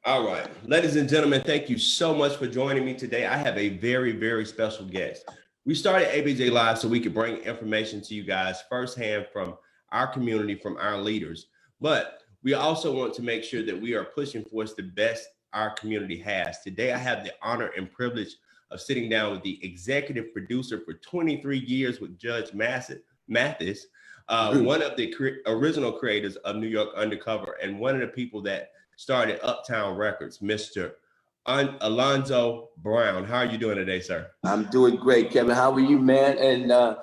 All right, ladies and gentlemen, thank you so much for joining me today. I have a very, very special guest. We started ABJ Live so we could bring information to you guys firsthand from our community, from our leaders. But we also want to make sure that we are pushing towards the best our community has. Today, I have the honor and privilege of sitting down with the executive producer for 23 years with Judge Mathis, one of the original creators of New York Undercover, and one of the people that started Uptown Records, Mr. Alonzo Brown. How are you doing today, sir? I'm doing great, Kevin. How are you, man? And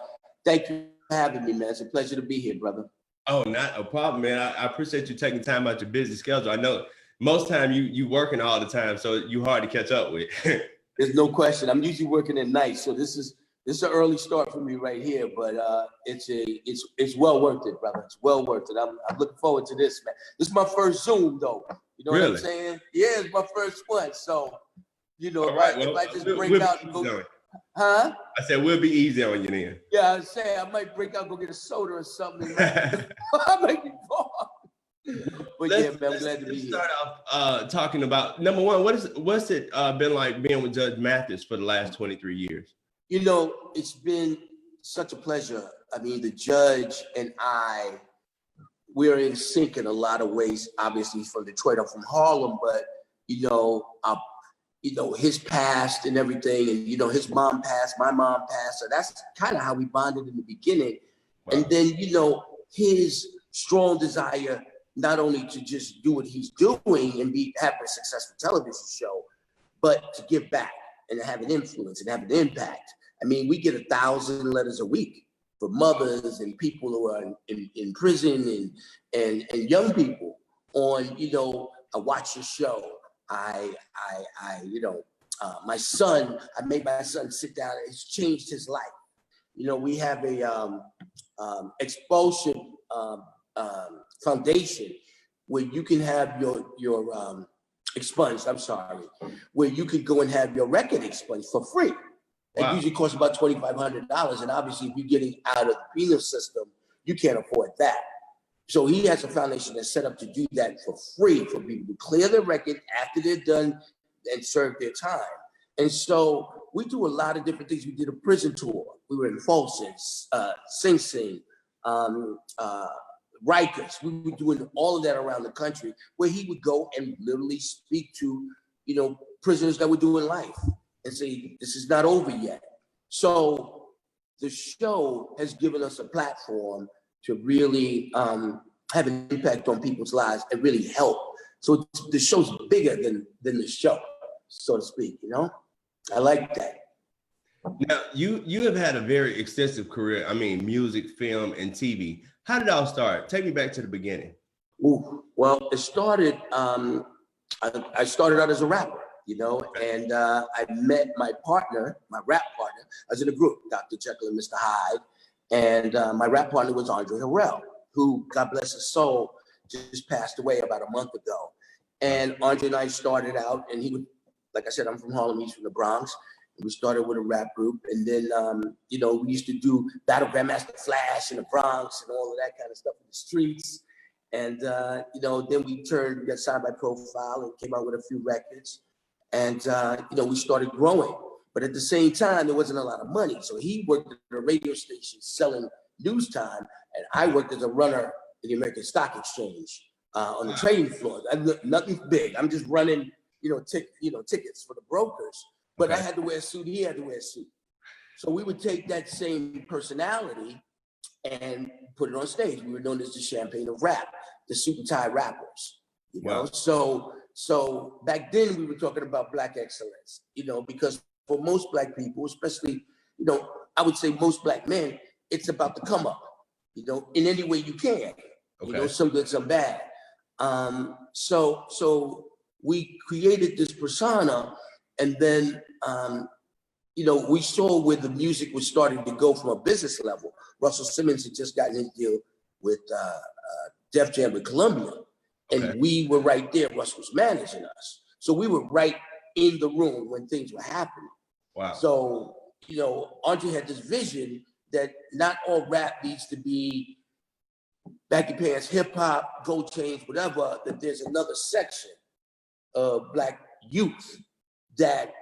thank you for having me, man. It's a pleasure to be here, brother. Oh, not a problem, man. I appreciate you taking time out your busy schedule. I know most time you working all the time, so you hard to catch up with. There's no question. I'm usually working at night, so this is an early start for me right here, but it's well worth it, brother. It's well worth it. I'm looking forward to this, man. This is my first Zoom, though. You know Really? what I'm saying? Yeah, it's my first one. So, you know, if I just break out and go, huh? I said we'll be easy on you then. Yeah, I was saying I might break out, go get a soda or something. I might be bored. But yeah, man, I'm glad to be here. Start off talking about number one. What's it been like being with Judge Mathis for the last 23 years? You know, it's been such a pleasure. I mean, the judge and we're in sync in a lot of ways. Obviously, he's from Detroit, I'm from Harlem, but you know, his past and everything, and you know, his mom passed, my mom passed, so that's kind of how we bonded in the beginning. Wow. And then, you know, his strong desire not only to just do what he's doing and have a successful television show, but to give back and have an influence and have an impact. I mean, we get 1,000 letters a week for mothers and people who are in prison and young people on, you know, I watch your show. My son, I made my son sit down. It's changed his life. You know, we have a expulsion foundation where you can have your expunged, where you could go and have your record expunged for free. Wow. It usually costs about $2,500. And obviously, if you're getting out of the penal system, you can't afford that. So he has a foundation that's set up to do that for free for people to clear their record after they're done and serve their time. And so we do a lot of different things. We did a prison tour. We were in Folsom, Sing Sing, Rikers. We were doing all of that around the country where he would go and literally speak to, you know, prisoners that were doing life and say, this is not over yet. So the show has given us a platform to really have an impact on people's lives and really help. So the show's bigger than the show, so to speak, you know? I like that. Now, you have had a very extensive career. I mean, music, film, and TV. How did it all start? Take me back to the beginning. Ooh, well, it started, I started out as a rapper, you know, and I met my partner, my rap partner. I was in a group, Dr. Jekyll and Mr. Hyde, and my rap partner was Andre Harrell, who, God bless his soul, just passed away about a month ago. And Andre and I started out, and he would, like I said, I'm from Harlem, he's from the Bronx. We started with a rap group, and then, you know, we used to do Battle Grandmaster Flash in the Bronx and all of that kind of stuff in the streets. And, you know, then we got signed by Profile and came out with a few records. And, you know, we started growing. But at the same time, there wasn't a lot of money. So he worked at a radio station selling news time, and I worked as a runner in the American Stock Exchange on the trading floor. Nothing big. I'm just running, tickets for the brokers. But okay. I had to wear a suit. He had to wear a suit. So we would take that same personality and put it on stage. We were known as the Champagne of Rap, the suit and tie rappers. You know, so back then we were talking about Black excellence. You know, because for most Black people, especially, you know, I would say most Black men, it's about the come up. You know, in any way you can. Okay. You know, some good, some bad. So we created this persona. And then, you know, we saw where the music was starting to go from a business level. Russell Simmons had just gotten his deal with Def Jam with Columbia. And we were right there. Russ was managing us. So we were right in the room when things were happening. Wow. So, you know, Andre had this vision that not all rap needs to be baggy pants, hip hop, gold chains, whatever, that there's another section Black youth that,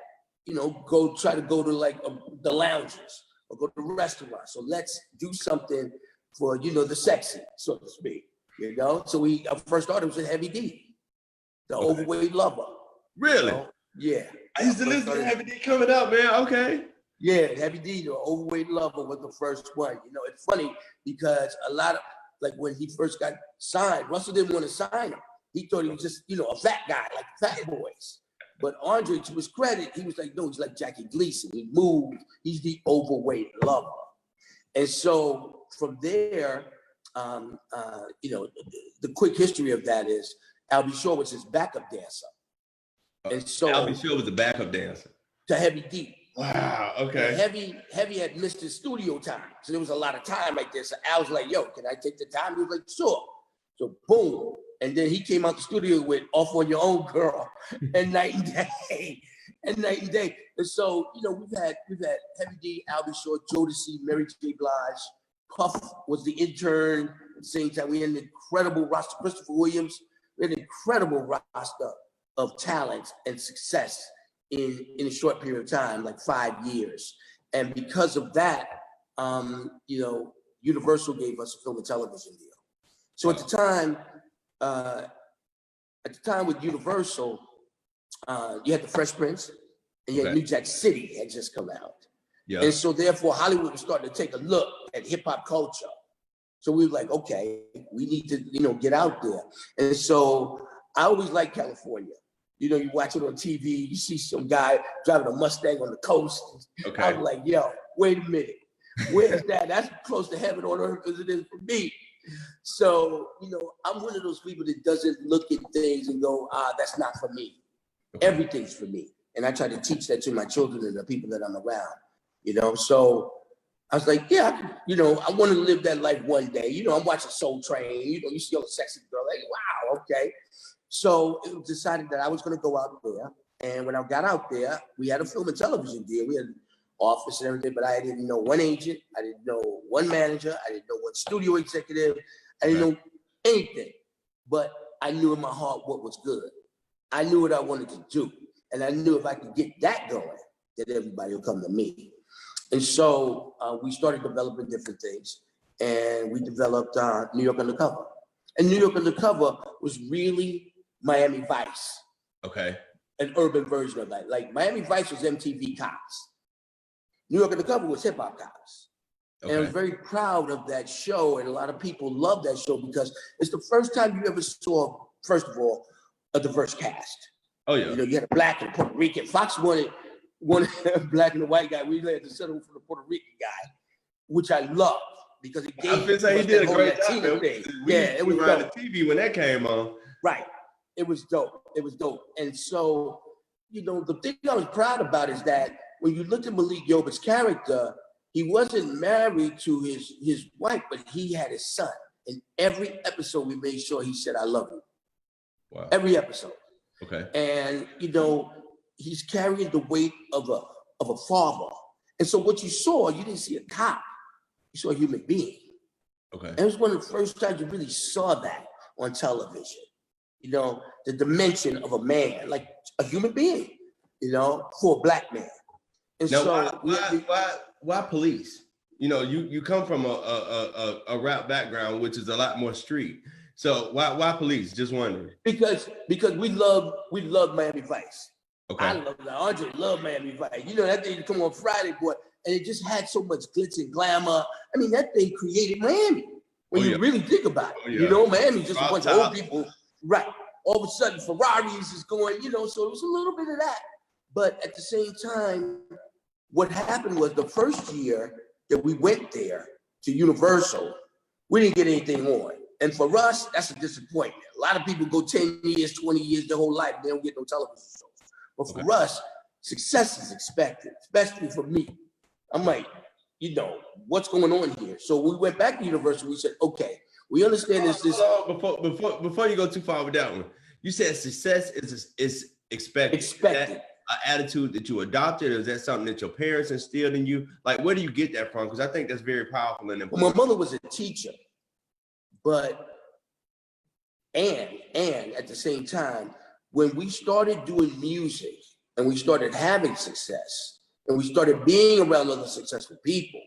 you know, try to go to like the lounges or go to restaurants. So let's do something for, you know, the sexy, so to speak, you know? So our first started was with Heavy D, the overweight lover. Really? You know? Yeah. I used to listen to Heavy D coming up, man. Okay. Yeah, Heavy D, the overweight lover, was the first one. You know, it's funny because a lot of, like when he first got signed, Russell didn't want to sign him. He thought he was just, you know, a fat guy, like Fat Boys. But Andre, to his credit, he was like, no, he's like Jackie Gleason. He moved, he's the overweight lover. And so from there, you know, the quick history of that is Albie Shore was his backup dancer. And so Albie Shore was the backup dancer to Heavy D. Wow, okay. Heavy had missed his studio time. So there was a lot of time like this. So Al was like, yo, can I take the time? He was like, sure. So boom. And then he came out the studio with Off on Your Own Girl and Night and Day. And Night and Day. And so, you know, we've had Heavy D, Albie Shore, Jodeci, Mary J. Blige. Puff was the intern at the same time. We had an incredible roster. Christopher Williams. We had an incredible roster of talent and success in a short period of time, like 5 years. And because of that, you know, Universal gave us a film and television deal. So at the time with Universal, you had the Fresh Prince and you had New Jack City had just come out. Yeah. And so therefore Hollywood was starting to take a look at hip hop culture. So we were like, okay, we need to, you know, get out there. And so I always liked California. You know, you watch it on TV, you see some guy driving a Mustang on the coast. Okay. I was like, yo, wait a minute. Where's that? That's close to heaven on earth as it is for me. So, you know, I'm one of those people that doesn't look at things and go, that's not for me. Okay. Everything's for me. And I try to teach that to my children and the people that I'm around, you know? So I was like, yeah, you know, I want to live that life one day. You know, I'm watching Soul Train, you know, you see all the sexy girl, like, wow, okay. So it was decided that I was going to go out there. And when I got out there, we had a film and television deal. We had an office and everything, but I didn't know one agent. I didn't know one manager. I didn't know one studio executive. I didn't know anything. But I knew in my heart what was good. I knew what I wanted to do. And I knew if I could get that going, that everybody would come to me. And so we started developing different things. And we developed New York Undercover. And New York Undercover was really Miami Vice. Okay. An urban version of that. Like Miami Vice was MTV Cops. New York Undercover was hip hop cops. Okay. And I was very proud of that show. And a lot of people love that show because it's the first time you ever saw, first of all, a diverse cast. Oh yeah. You know, you had a black and Puerto Rican. Fox wanted a black and a white guy. We had to settle for the Puerto Rican guy, which I loved because it gave he did a great job. Yeah, it was around the TV when that came on. Right. It was dope. It was dope. And so, you know, the thing I was proud about is that when you look at Malik Yoba's character, he wasn't married to his wife, but he had his son. In every episode, we made sure he said, I love you. Wow. Every episode. Okay. And, you know, he's carrying the weight of a father. And so what you saw, you didn't see a cop. You saw a human being. Okay. And it was one of the first times you really saw that on television. You know, the dimension of a man, like a human being, you know, for a black man. And now, so why police? You know, you come from a rap background, which is a lot more street. So why police? Just wondering. Because we love Miami Vice. Okay. I love that. Andre loved Miami Vice. You know, that thing come on Friday, boy, and it just had so much glitz and glamour. I mean, that thing created Miami. When you really think about it, you know, Miami's just a bunch of old people. Right. All of a sudden, Ferraris is going, you know, so it was a little bit of that. But at the same time, what happened was the first year that we went there to Universal, we didn't get anything on. And for us, that's a disappointment. A lot of people go 10 years, 20 years, their whole life, they don't get no television shows. But for us, success is expected, especially for me. I'm like, you know, what's going on here? So we went back to Universal, we said, okay, we understand this. Before you go too far with that one, you said success is expected. Expected. An attitude that you adopted, or is that something that your parents instilled in you? Like, where do you get that from? Because I think that's very powerful and important. Well, my mother was a teacher, but and at the same time, when we started doing music and we started having success and we started being around other successful people,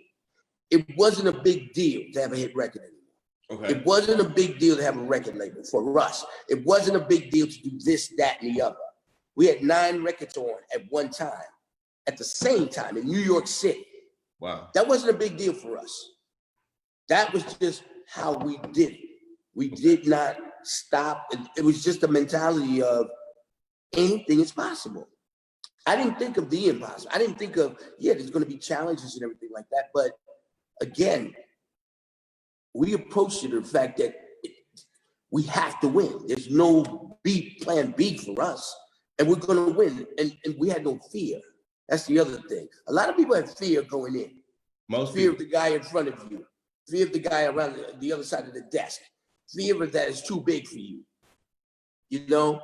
it wasn't a big deal to have a hit record anymore. Okay. It wasn't a big deal to have a record label for us. It wasn't a big deal to do this, that, and the other. We had 9 records on at one time, at the same time in New York City. Wow. That wasn't a big deal for us. That was just how we did it. We did not stop. It was just a mentality of anything is possible. I didn't think of the impossible. I didn't think of, yeah, there's going to be challenges and everything like that. But again, we approached it the fact that we have to win. There's no plan B for us, and we're going to win. And we had no fear. That's the other thing. A lot of people have fear going in. Most fear of the guy in front of you. Fear of the guy around the other side of the desk. Fear of that is too big for you. You know,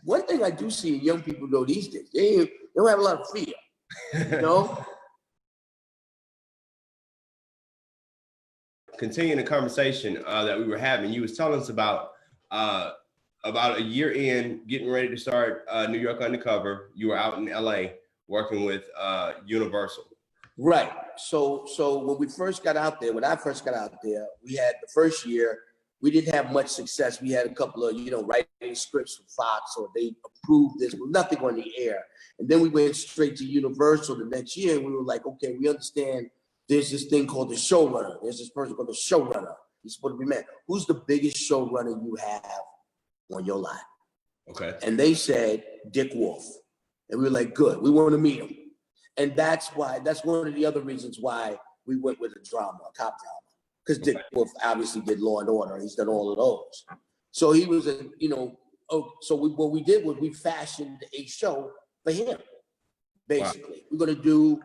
one thing I do see in young people though these days, they don't have a lot of fear. You know. Continuing the conversation that we were having, you was telling us about a year in, getting ready to start New York Undercover. You were out in LA working with Universal. Right. So when we first got out there, when I first got out there, we had the first year, we didn't have much success. We had a couple of, writing scripts for Fox, or they approved this, but nothing on the air. And then we went straight to Universal the next year, and we were like, okay, we understand there's this thing called the showrunner. There's this person called the showrunner. He's supposed to be man. Who's the biggest showrunner you have on your line? Okay. And they said Dick Wolf. And we were like, good, we want to meet him. And that's one of the other reasons why we went with a drama, a cop drama. Because Dick Wolf obviously did Law and Order. He's done all of those. So he was what we did was we fashioned a show for him, basically. Wow. We're going to do,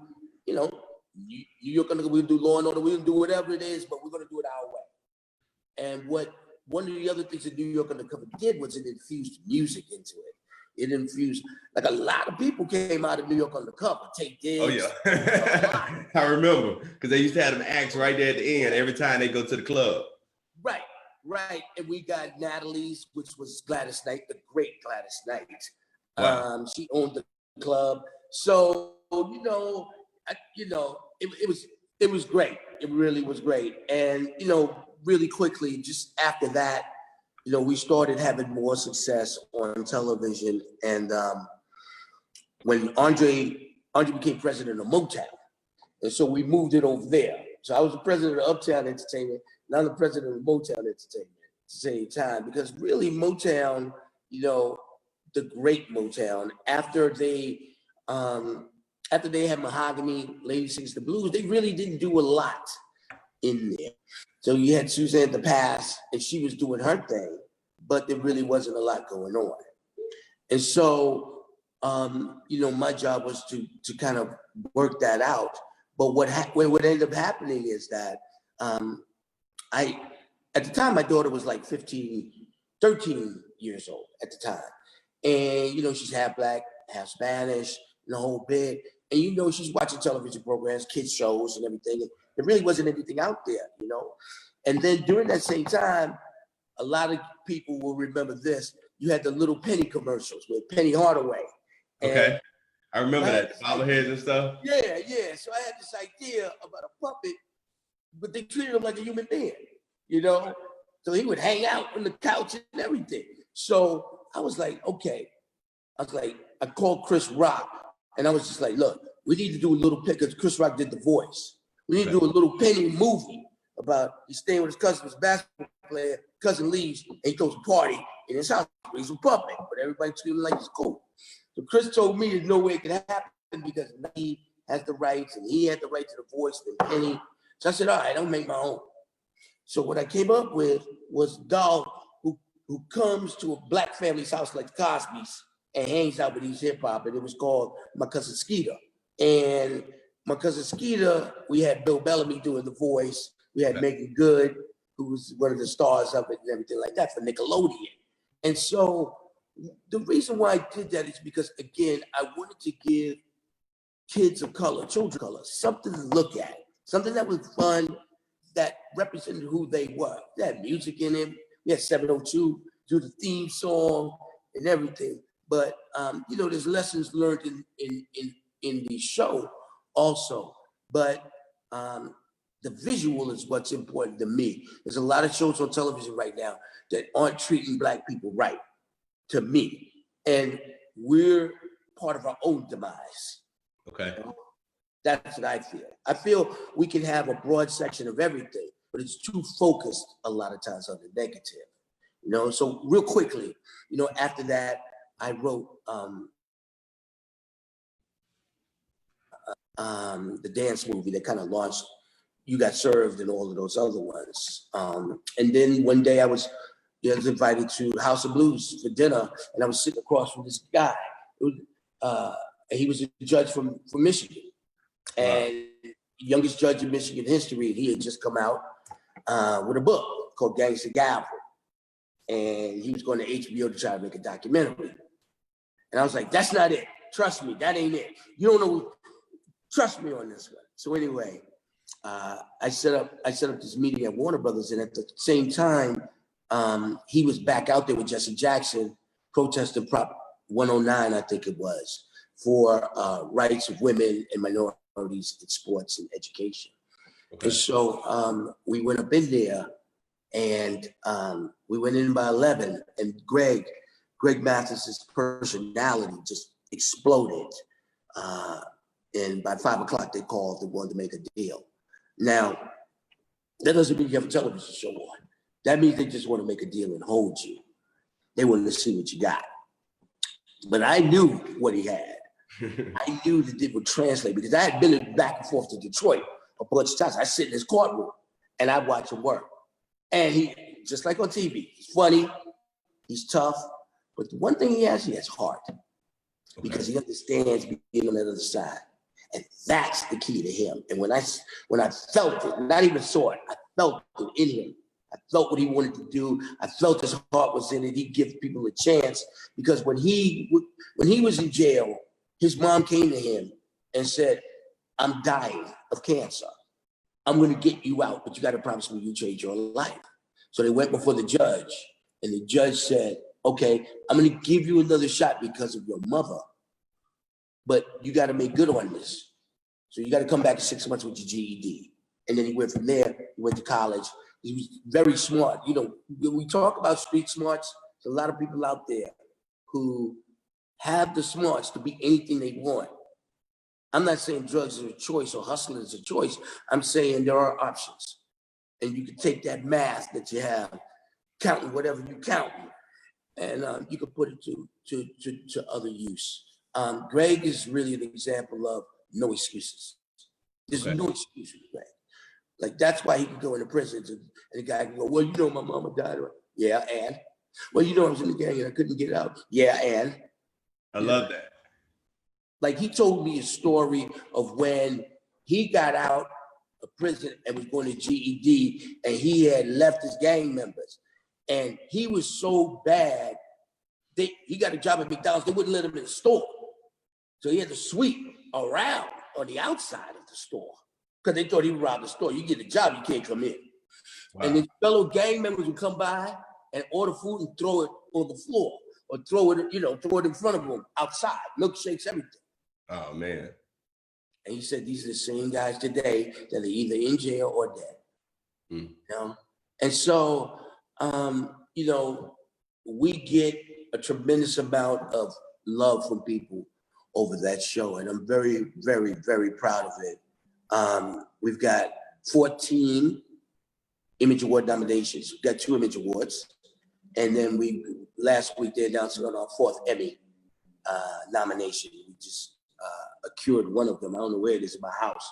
New York Undercover, we're going to do Law and Order, we're going to do whatever it is, but we're going to do it our way. And one of the other things that New York Undercover did was it infused music into it. It infused, like a lot of people came out of New York Undercover, take Diggs. Oh yeah, I remember, because they used to have them acts right there at the end every time they go to the club. Right. And we got Natalie's, which was Gladys Knight, the great Gladys Knight. Wow. She owned the club. So, it was great. It really was great. And, really quickly, just after that, we started having more success on television. And when Andre became president of Motown, and so we moved it over there. So I was the president of Uptown Entertainment, and I'm the president of Motown Entertainment at the same time, because really Motown, the great Motown, after they had Mahogany, Lady Sings the Blues, they really didn't do a lot in there. So you had Suzanne the Pass, and she was doing her thing, but there really wasn't a lot going on. And so, my job was to kind of work that out. But what ended up happening is that at the time, my daughter was like 13 years old at the time. And, she's half Black, half Spanish, and the whole bit. And, she's watching television programs, kids shows and everything. There really wasn't anything out there, And then during that same time, a lot of people will remember this. You had the little Penny commercials with Penny Hardaway. Okay. I remember that. Bobbleheads and stuff. Yeah. So I had this idea about a puppet, but they treated him like a human being, So he would hang out on the couch and everything. So I was like, okay. I called Chris Rock, and I was just like, look, we need to do a little pick, because Chris Rock did The Voice. We need to do a little Penny movie about he's staying with his cousin, his basketball player. Cousin leaves, and he throws a party in his house. He's a puppet, but everybody treats him like he's cool. So Chris told me there's no way it could happen because he has the rights, and he had the right to The Voice and Penny. So I said, all right, I'll make my own. So what I came up with was a doll who comes to a Black family's house like the Cosby's and hangs out with these hip hop, and it was called My Cousin Skeeter. And My Cousin Skeeter, we had Bill Bellamy doing The Voice. We had Megan Good, who was one of the stars of it and everything like that for Nickelodeon. And so the reason why I did that is because, again, I wanted to give kids of color, children of color, something to look at, something that was fun, that represented who they were. They had music in it. We had 702 do the theme song. and everything. But you know, there's lessons learned in the show also. But the visual is what's important to me. There's a lot of shows on television right now that aren't treating Black people right, to me. And we're part of our own demise. Okay. You know? That's what I feel. I feel we can have a broad section of everything, but it's too focused a lot of times on the negative. You know, so real quickly, you know, after that, I wrote the dance movie that kind of launched You Got Served and all of those other ones. And then one day I was invited to House of Blues for dinner, and I was sitting across from this guy. He was a judge from Michigan, and youngest judge in Michigan history. He had just come out with a book called Gangsta Gavel, and he was going to HBO to try to make a documentary. And I was like, that's not it. Trust me, that ain't it. You don't know. Trust me on this one. So anyway, I set up this meeting at Warner Brothers, and at the same time, he was back out there with Jesse Jackson protesting Prop 109, I think it was, for rights of women and minorities in sports and education. Okay. And so we went up in there, and we went in by 11, and Greg Mathis's personality just exploded. And by 5 o'clock, they called, they wanted to make a deal. Now, that doesn't mean you have a television show on. That means they just want to make a deal and hold you. They want to see what you got. But I knew what he had. I knew that it would translate, because I had been back and forth to Detroit a bunch of times. I sit in his courtroom and I watch him work. And he, just like on TV, he's funny, he's tough, but the one thing he has heart. Okay. Because he understands being on the other side. And that's the key to him. And when I felt it, not even saw it, I felt it in him. I felt what he wanted to do. I felt his heart was in it. He'd give people a chance, because when he was in jail, his mom came to him and said, I'm dying of cancer. I'm going to get you out, but you got to promise me you change your life. So they went before the judge, and the judge said, okay, I'm going to give you another shot because of your mother, but you got to make good on this. So you got to come back in 6 months with your GED. And then he went from there, he went to college. He was very smart. You know, when we talk about street smarts, there's a lot of people out there who have the smarts to be anything they want. I'm not saying drugs are a choice or hustling is a choice. I'm saying there are options. And you can take that math that you have, counting whatever you count, and you can put it to other use. Greg is really an example of no excuses. There's no excuse with Greg. Like, that's why he could go into prison, and the guy can go, well, you know, my mama died. Yeah, and? Well, you know, I was in the gang and I couldn't get out. Yeah, and? I love that. Like, he told me a story of when he got out of prison and was going to GED, and he had left his gang members. And he was so bad, he got a job at McDonald's, they wouldn't let him in the store. So he had to sweep around on the outside of the store, because they thought he would rob the store. You get a job, you can't come in. Wow. And his fellow gang members would come by and order food and throw it on the floor, or throw it in front of them outside, milkshakes, everything. Oh, man. And he said, these are the same guys today that are either in jail or dead. You know? And so, you know, we get a tremendous amount of love from people over that show. And I'm very, very, very proud of it. We've got 14 Image Award nominations. We've got 2 Image Awards. And then last week they announced on our 4th Emmy nomination. We just accrued one of them. I don't know where it is in my house.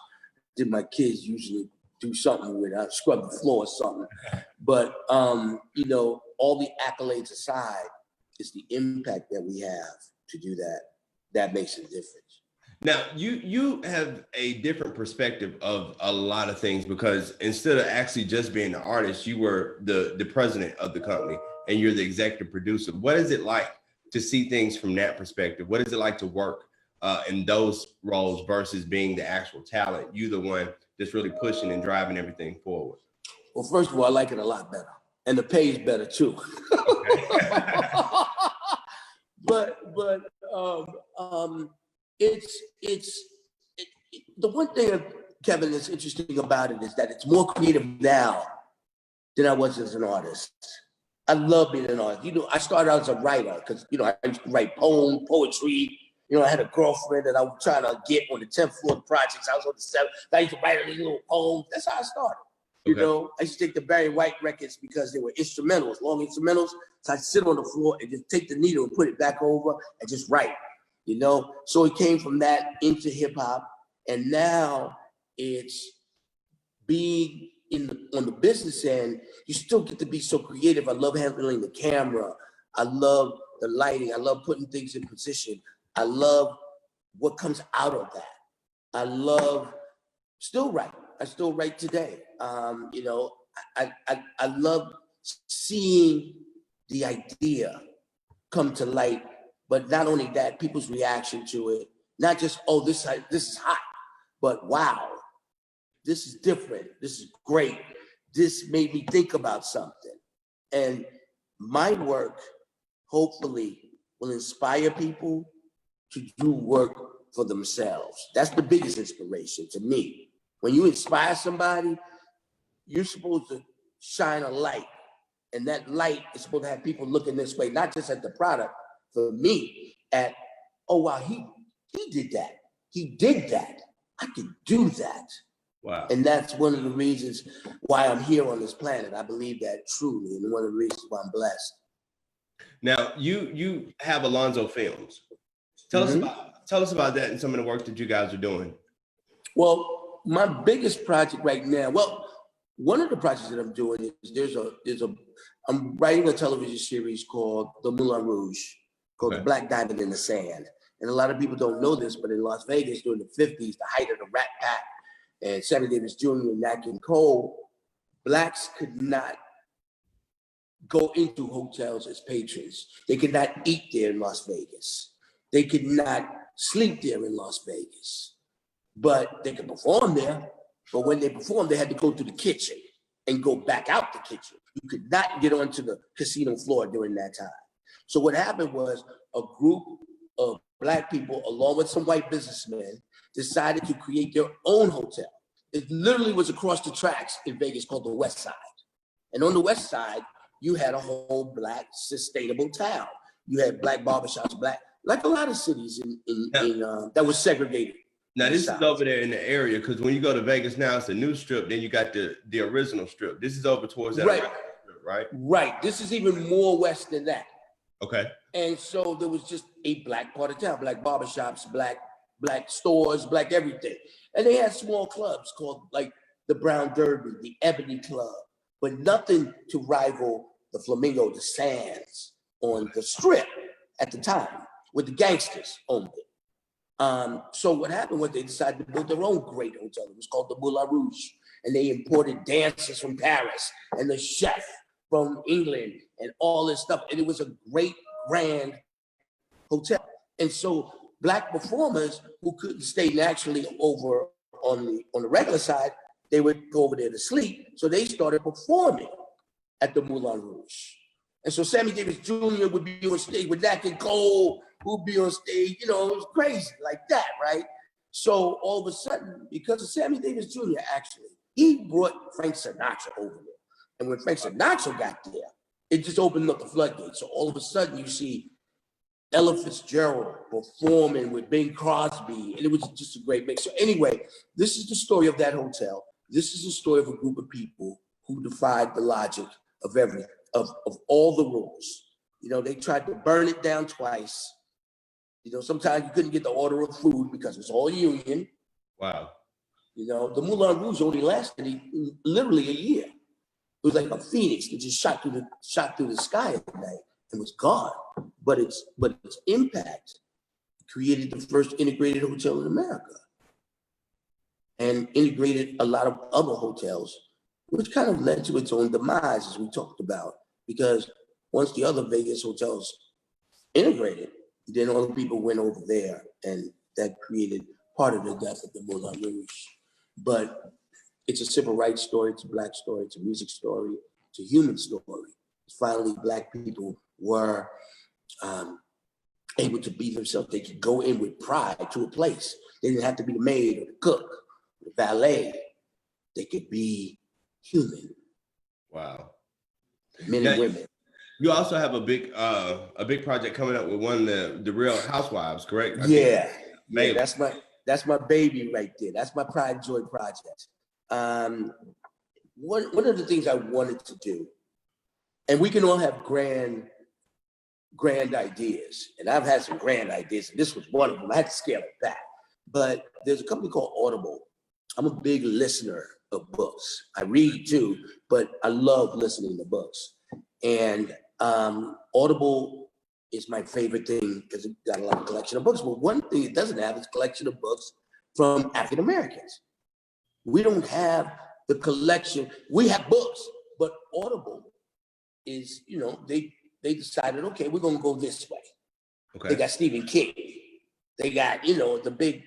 Did my kids usually do something with it? Scrub the floor or something. But, you know, all the accolades aside, it's the impact that we have to do that. That makes a difference. Now, you have a different perspective of a lot of things, because instead of actually just being an artist, you were the president of the company and you're the executive producer. What is it like to see things from that perspective? What is it like to work in those roles versus being the actual talent? You the one that's really pushing and driving everything forward. Well, first of all, I like it a lot better. And the pay is better too. The one thing, Kevin, that's interesting about it is that it's more creative now than I was as an artist. I love being an artist. You know, I started out as a writer because, you know, I used to write poetry. You know, I had a girlfriend that I was trying to get on the 10th floor of projects. I was on the 7th. I used to write these little poems. That's how I started. You know, I used to take the Barry White records because they were instrumentals, long instrumentals. So I'd sit on the floor and just take the needle and put it back over and just write, you know? So it came from that into hip hop. And now it's being on the business end, you still get to be so creative. I love handling the camera. I love the lighting. I love putting things in position. I love what comes out of that. I love still writing. I still write today. You know, I love seeing the idea come to light, but not only that, people's reaction to it, not just, oh, this is hot, but wow, this is different. This is great. This made me think about something. And my work, hopefully, will inspire people to do work for themselves. That's the biggest inspiration to me. When you inspire somebody, you're supposed to shine a light. And that light is supposed to have people looking this way, not just at the product, for me, at, oh, wow, he did that. He did that. I could do that. Wow. And that's one of the reasons why I'm here on this planet. I believe that truly, and one of the reasons why I'm blessed. Now, you have Alonzo Films. Tell us about that and some of the work that you guys are doing. Well, my biggest project right now, well, one of the projects that I'm doing is I'm writing a television series called The Moulin Rouge, called The Black Diamond in the Sand. And a lot of people don't know this, but in Las Vegas during the 50s, the height of the Rat Pack and Sammy Davis Jr. and Nat King Cole, Blacks could not go into hotels as patrons. They could not eat there in Las Vegas. They could not sleep there in Las Vegas. But they could perform there. But when they performed, they had to go to the kitchen and go back out the kitchen. You could not get onto the casino floor during that time. So what happened was a group of Black people, along with some white businessmen, decided to create their own hotel. It literally was across the tracks in Vegas called the West Side. And on the West Side, you had a whole Black sustainable town. You had Black barbershops, like a lot of cities that was segregated. Now this is over there in the area, because when you go to Vegas now, it's a new strip. Then you got the original strip. This is over towards that strip, right? Right. This is even more west than that. Okay. And so there was just a Black part of town, Black barbershops, Black stores, Black everything. And they had small clubs called like the Brown Derby, the Ebony Club, but nothing to rival the Flamingo, the Sands on the strip at the time, with the gangsters only. So what happened was they decided to build their own great hotel. It was called the Moulin Rouge. And they imported dancers from Paris and the chef from England and all this stuff. And it was a great, grand hotel. And so Black performers who couldn't stay naturally over on the regular side, they would go over there to sleep. So they started performing at the Moulin Rouge. And so Sammy Davis Jr. would be on stage with Nat King Cole, who'd be on stage, you know, it was crazy like that, right? So all of a sudden, because of Sammy Davis Jr., actually, he brought Frank Sinatra over there. And when Frank Sinatra got there, it just opened up the floodgates. So all of a sudden you see Ella Fitzgerald performing with Bing Crosby, and it was just a great mix. So anyway, this is the story of that hotel. This is the story of a group of people who defied the logic of all the rules. You know, they tried to burn it down twice. You know, sometimes you couldn't get the order of food because it was all union. Wow. You know, the Moulin Rouge only lasted literally a year. It was like a phoenix that just shot through the sky at night and was gone. But its impact created the first integrated hotel in America and integrated a lot of other hotels, which kind of led to its own demise, as we talked about, because once the other Vegas hotels integrated, then all the people went over there, and that created part of the death of the Moulin Rouge. But it's a civil rights story, it's a Black story, it's a music story, it's a human story. Finally, Black people were able to be themselves. They could go in with pride to a place. They didn't have to be the maid or the cook, the valet. They could be human. Wow. Men and women. You also have a big project coming up with one of the Real Housewives, correct? Yeah, that's my baby right there. That's my pride and joy project. One of the things I wanted to do, and we can all have grand ideas, and I've had some grand ideas, and this was one of them. I had to scale it back. But there's a company called Audible. I'm a big listener of books. I read too, but I love listening to books. And Audible is my favorite thing because it got a lot of collection of books. But one thing it doesn't have is a collection of books from African Americans. We don't have the collection. We have books, but Audible is, they decided, okay, we're gonna go this way. Okay. They got Stephen King. They got, the big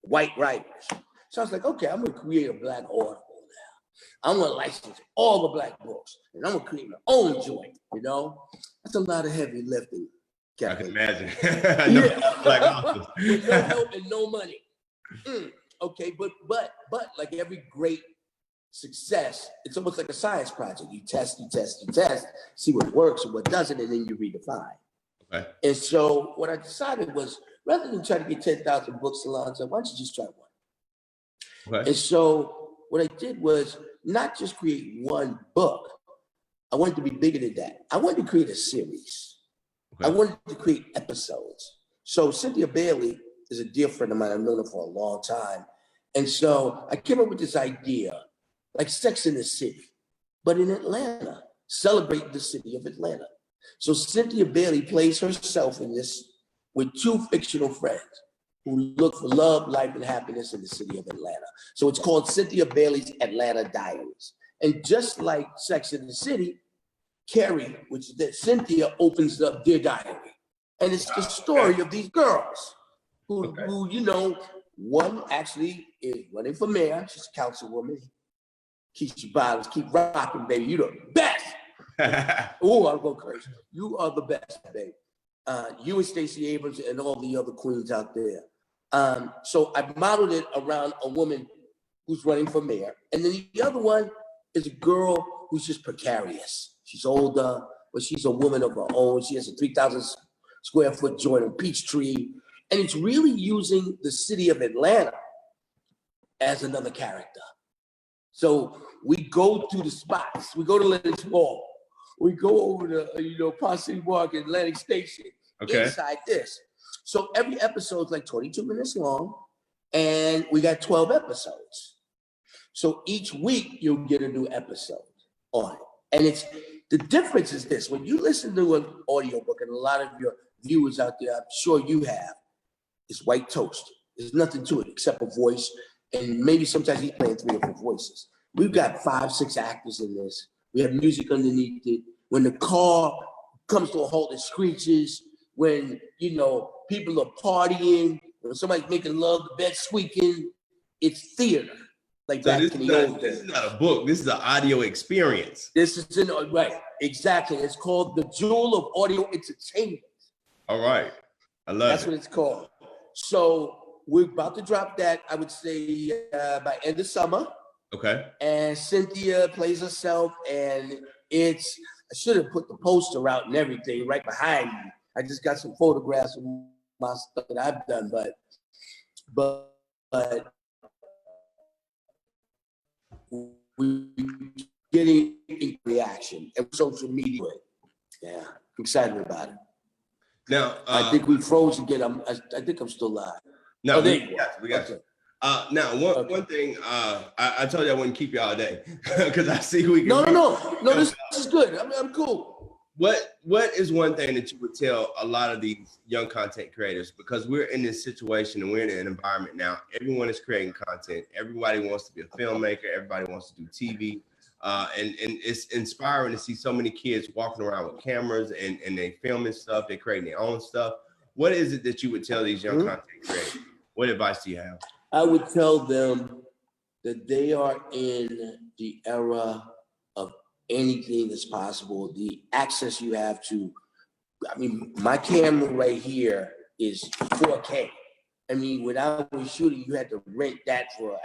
white writers. So I was like, okay, I'm gonna create a Black Audible now. I'm gonna license all the Black books, and I'm gonna create my own joint. That's a lot of heavy lifting. I can imagine. Black authors. With no help and no money. Okay, but like every great success, it's almost like a science project. You test, see what works and what doesn't, and then you redefine. Okay. And so what I decided was, rather than try to get 10,000 books, Alonzo, why don't you just try one? Okay. And so what I did was not just create one book. I wanted to be bigger than that. I wanted to create a series. Okay. I wanted to create episodes. So Cynthia Bailey is a dear friend of mine. I've known her for a long time. And so I came up with this idea, like Sex in the City, but in Atlanta, celebrating the city of Atlanta. So Cynthia Bailey plays herself in this with two fictional friends who look for love, life, and happiness in the city of Atlanta. So it's called Cynthia Bailey's Atlanta Diaries. And just like Sex in the City, Carrie, which is that Cynthia opens up their diary. And it's the story of these girls who one actually is running for mayor. She's a councilwoman. Keisha Bottoms, keep rocking, baby. You the best. Oh, I'm going crazy. You are the best, baby. You and Stacey Abrams and all the other queens out there. So I modeled it around a woman who's running for mayor. And then the other one is a girl who's just precarious. She's older, but she's a woman of her own. She has a 3,000 square foot joint on Peachtree. And it's really using the city of Atlanta as another character. So we go to the spots. We go to Lenox Mall. We go over to, Posse Market, Atlantic Station, inside this. So every episode is like 22 minutes long, and we got 12 episodes. So each week you'll get a new episode on it. And the difference is this: when you listen to an audiobook, and a lot of your viewers out there, I'm sure you have, it's white toast. There's nothing to it except a voice, and maybe sometimes he's playing 3 or 4 voices. We've got 5, 6 actors in this. We have music underneath it. When the car comes to a halt, it screeches. When, people are partying, when somebody's making love, the bed's squeaking, it's theater. Like so this is not a book. This is an audio experience. This is right, exactly. It's called The Jewel of Audio Entertainment. All right, I love That's what it's called. So we're about to drop that, I would say, by end of summer. Okay. And Cynthia plays herself, and I should have put the poster out and everything right behind me. I just got some photographs of my stuff that I've done, but we're getting a reaction and social media. Yeah, I'm excited about it. Now, I think we froze again. I think I'm still live. No, we got you. Now, one thing, I told you I wouldn't keep you all day because I see we can. No. This is good. I'm cool. What is one thing that you would tell a lot of these young content creators? Because we're in this situation and we're in an environment now. Everyone is creating content. Everybody wants to be a filmmaker. Everybody wants to do TV. And it's inspiring to see so many kids walking around with cameras and they filming stuff. They're creating their own stuff. What is it that you would tell these young content creators? What advice do you have? I would tell them that they are in the era of anything that's possible. The access you have to I mean, my camera right here is 4K. I mean, when I was shooting, you had to rent that for,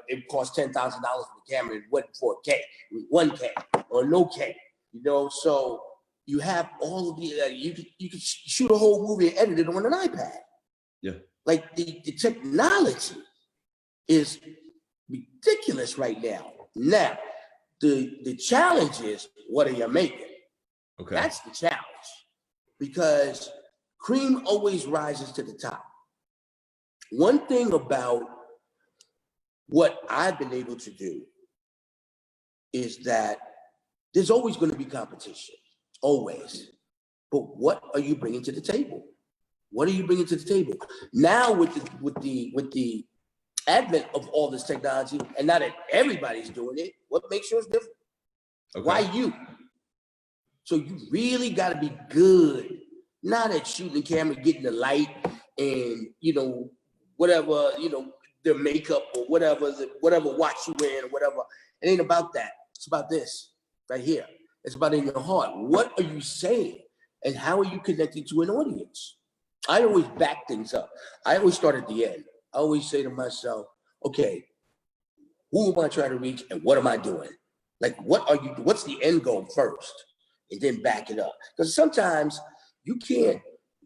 it cost $10,000 for the camera. It wasn't 4K, it was 1K or no K, you know? So you have all of the, you could shoot a whole movie and edit it on an iPad. Yeah. Like the technology is ridiculous right now. Now, the challenge is, what are you making? Okay. That's the challenge, because cream always rises to the top. One thing about what I've been able to do is that there's always going to be competition, always. But what are you bringing to the table? What are you bringing to the table? Now with the advent of all this technology, and now that everybody's doing it, what makes yours different? Okay. Why you? So you really got to be good, not at shooting the camera, getting the light, and whatever, their makeup or whatever watch you wearing or whatever. It ain't about that. It's about this right here. It's about in your heart. What are you saying, and how are you connecting to an audience? I always back things up. I always start at the end. I always say to myself, okay, who am I trying to reach, and what am I doing? Like, what's the end goal first, and then back it up? Because sometimes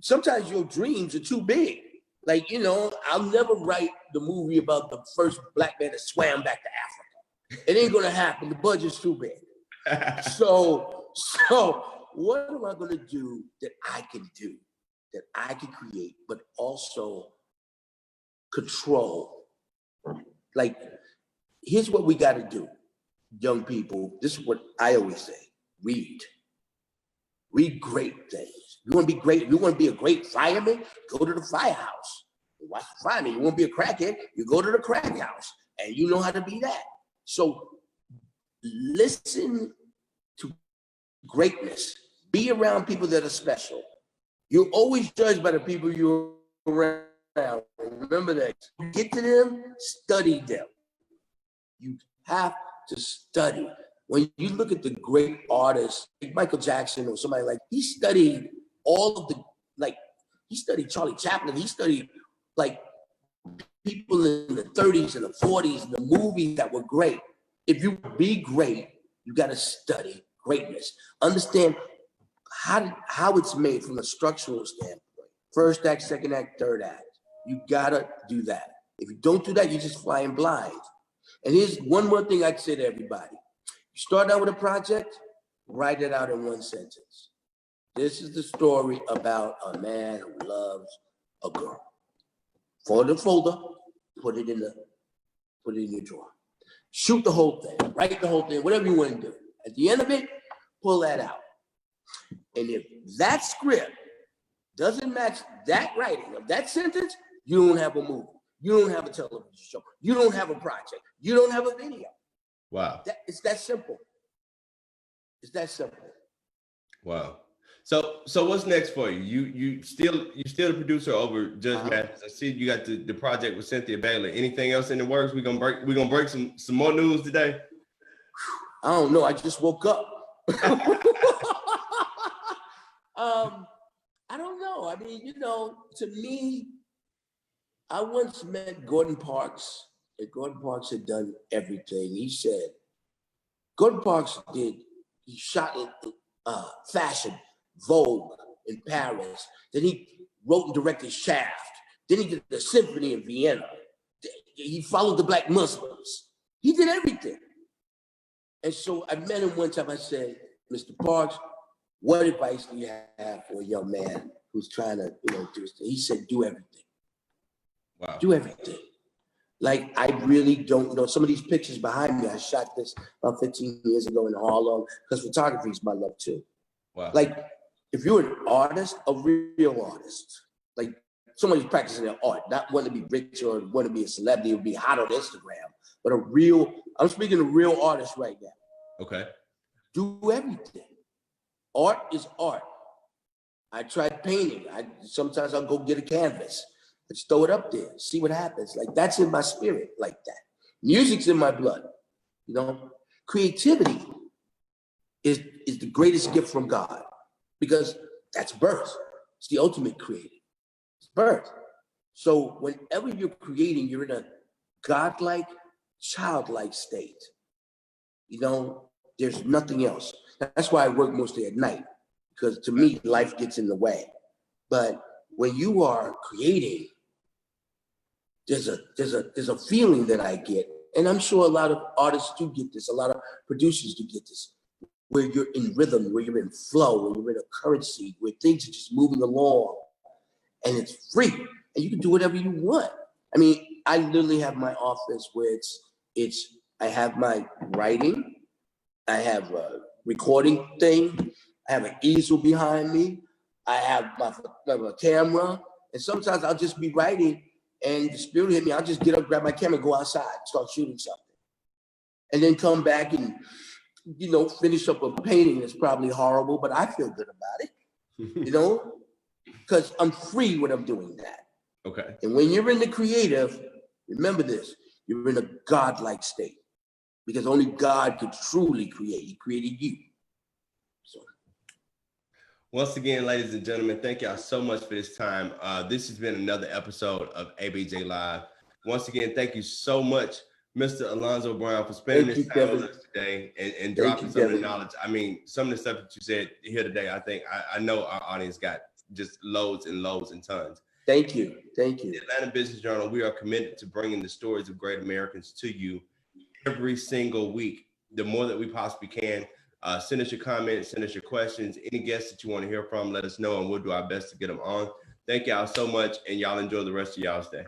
sometimes your dreams are too big. Like, I'll never write the movie about the first black man that swam back to Africa. It ain't gonna happen. The budget's too big. So what am I gonna do, that I can create, but also control? Like, here's what we gotta do, young people. This is what I always say: read great things. You want to be great? You want to be a great fireman? Go to the firehouse. Watch the fireman. You want to be a crackhead? You go to the crack house, and you know how to be that. So listen to greatness. Be around people that are special. You're always judged by the people you're around. Remember that. Get to them, study them. You have to study. When you look at the great artists, like Michael Jackson or somebody like, he studied all of he studied Charlie Chaplin. He studied people in the 30s and the 40s, and the movies that were great. If you be great, you got to study greatness. Understand how it's made from a structural standpoint. First act, second act, third act. You got to do that. If you don't do that, you're just flying blind. And here's one more thing I'd say to everybody. You start out with a project, write it out in one sentence. This is the story about a man who loves a girl. Fold the folder, put it in your drawer. Shoot the whole thing, write the whole thing, whatever you want to do. At the end of it, pull that out. And if that script doesn't match that writing of that sentence, you don't have a movie. You don't have a television show. You don't have a project. You don't have a video. Wow. It's that simple. It's that simple. Wow. So what's next for you? You still the producer over Judge Mathis. I see you got the project with Cynthia Bailey. Anything else in the works? We're gonna break some more news today. I don't know. I just woke up. I don't know. I mean, to me, I once met Gordon Parks, and Gordon Parks had done everything. He said, Gordon Parks he shot fashion, Vogue in Paris. Then he wrote and directed Shaft. Then he did the symphony in Vienna. He followed the Black Muslims. He did everything. And so I met him one time. I said, Mr. Parks, what advice do you have for a young man who's trying to, do this thing? He said, do everything. Wow. Do everything. Like, I really don't know. Some of these pictures behind me, I shot this about 15 years ago in Harlem, because photography is my love too. Wow. Like, if you're an artist, a real artist, like someone who's practicing their art, not want to be rich or want to be a celebrity or be hot on Instagram, but I'm speaking to real artists right now. Okay. Do everything. Art is art. I tried painting. Sometimes I'll go get a canvas. Just throw it up there, see what happens. Like, that's in my spirit, like that. Music's in my blood, Creativity is the greatest gift from God, because That's birth. It's the ultimate creative. It's birth. So whenever you're creating, you're in a godlike, childlike state. You know, there's nothing else. That's why I work mostly at night, because to me, life gets in the way. But when you are creating, there's a feeling that I get, and I'm sure a lot of artists do get this, a lot of producers do get this, where you're in rhythm, where you're in flow, where you're in a currency, where things are just moving along, and it's free, and you can do whatever you want. I mean, I literally have my office where I have my writing, I have a recording thing, I have an easel behind me, I have my camera, and sometimes I'll just be writing, and the spirit hit me, I'll just get up, grab my camera, go outside, start shooting something. And then come back and, you know, finish up a painting that's probably horrible, but I feel good about it, you know, because I'm free when I'm doing that. Okay. And when you're in the creative, remember this, you're in a godlike state, because only God could truly create. He created you. So. Once again, ladies and gentlemen, thank y'all so much for this time. This has been another episode of ABJ Live. Once again, thank you so much, Mr. Alonzo Brown, for spending this time with us today and dropping some of the knowledge. I mean, some of the stuff that you said here today, I think, I know our audience got just loads and loads and tons. Thank you. Thank you. The Atlanta Business Journal, we are committed to bringing the stories of great Americans to you every single week, the more that we possibly can. Send us your comments, send us your questions, any guests that you want to hear from, let us know, and we'll do our best to get them on. Thank y'all so much, and y'all enjoy the rest of y'all's day.